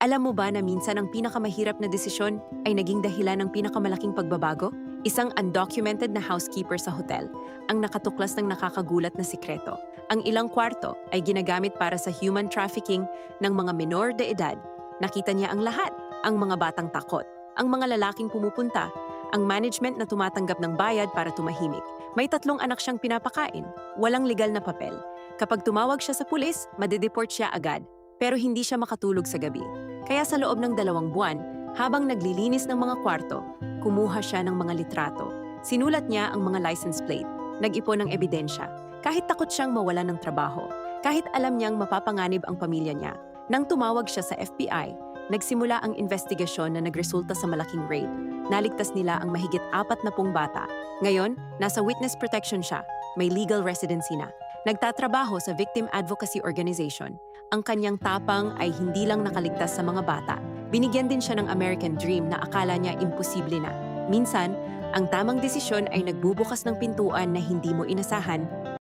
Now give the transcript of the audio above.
Alam mo ba na minsan ang pinakamahirap na desisyon ay naging dahilan ng pinakamalaking pagbabago? Isang undocumented na housekeeper sa hotel ang nakatuklas ng nakakagulat na sikreto. Ang ilang kwarto ay ginagamit para sa human trafficking ng mga minor de edad. Nakita niya ang lahat, ang mga batang takot, ang mga lalaking pumupunta, ang management na tumatanggap ng bayad para tumahimik. May 3 anak siyang pinapakain, walang legal na papel. Kapag tumawag siya sa pulis, madedeport siya agad, pero hindi siya makatulog sa gabi. Kaya sa loob ng 2 buwan, habang naglilinis ng mga kwarto, kumuha siya ng mga litrato. Sinulat niya ang mga license plate, nag-ipon ng ebidensya, kahit takot siyang mawalan ng trabaho, kahit alam niyang mapapanganib ang pamilya niya. Nang tumawag siya sa FBI, nagsimula ang investigasyon na nagresulta sa malaking raid. Naligtas nila ang mahigit 40 bata. Ngayon, nasa witness protection siya, may legal residency na. Nagtatrabaho sa Victim Advocacy Organization. Ang kanyang tapang ay hindi lang nakaligtas sa mga bata. Binigyan din siya ng American Dream na akala niya imposible na. Minsan, ang tamang desisyon ay nagbubukas ng pintuan na hindi mo inasahan.